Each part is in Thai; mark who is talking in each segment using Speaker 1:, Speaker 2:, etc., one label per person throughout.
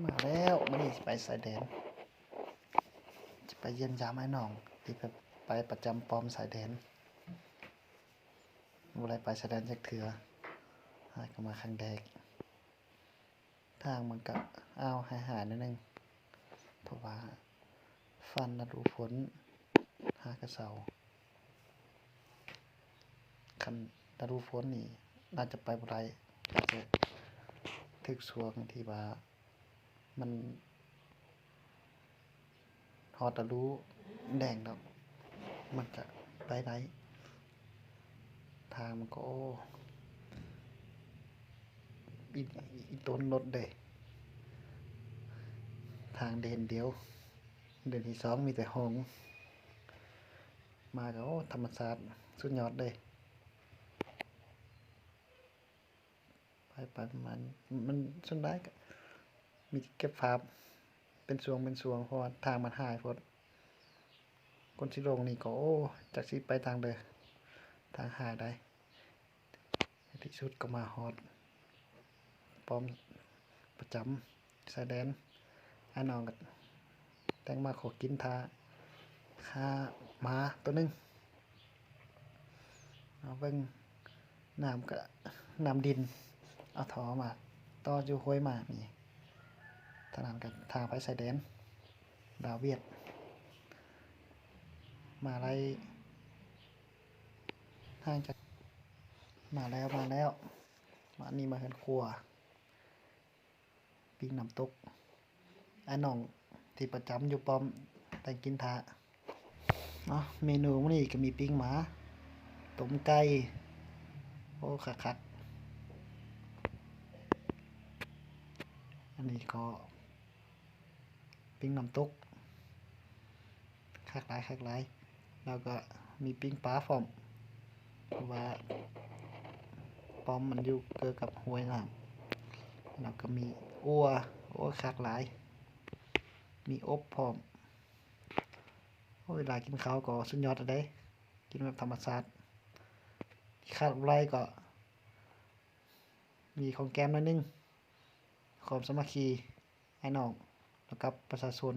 Speaker 1: มาแล้วมื้อนี้สิไปชายแดนจะไปเยี่ยมยามไอ้น้องที่ไปประจำป้อมชายแดนบ่ได้ไปชายแดนจักเทื่อก็มาครั้งแรกทางมันก็อ้าวหายๆนิดนึงเพราะว่าฟันฤดูฝนหากระเซาคันฤดูฝนนี่น่าจะไปบ่ได้อาจจะถึกช่วงที่ว่ามันฮอดฤดูแล้งดอกมันจะไปได้ทางมันก็โอ้อีต้นรถเด้ทางเดินเดียวเดินที่2มีแต่หงส์มาก็โอ้ธรรมชาติสุดยอดเด้ไปประมาณมันส่วนหลายก็มีเก็บภาพเป็นช่วงเพราะว่าทางมันหายโพดคนสิลงนี่ก็โอ้จักสิไปทางใดทางหายได้ในที่สุดก็มาฮอดป้อมประจำชายแดนอ้ายน้องก็แต่งมาขอกินค่าหมาตัวหนึงเอาเบิ่งน้ำก็น้ำดินเอาท่อมาต่ออยู่ห้วยหมากนี่ทางนั้นก็ทางไปชายแดนลาวเวียดมาไล่ห่างจากมาแล้วมานี่มาเฮือนครัวปิ้งน้ำตกอ้ายน้องที่ประจำอยู่ป้อมแต่งกินท่าเนาะเมนูมื้อนี้ก็มีปิ้งหมาต้มไก่โอ้คักๆอันนี้ก็ปิ้งน้ำตกคักหลายแล้วก็มีปิ้งปลาพร้อมเพราะว่าป้อมมันอยู่เกื้อกับห้วยน้ำแล้วก็มีอัวโอ้คักหลายมีอบพร้อมโอ้เวลากินข้าวก็สุดยอดเด้กินแบบธรรมชาติขาดบ่ได้ก็มีของแก้มหน่อยหนึงความสามัคคีอ้ายน้องแล้วกับประชาชน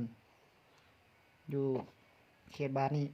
Speaker 1: อยู่เขตบ้านนี้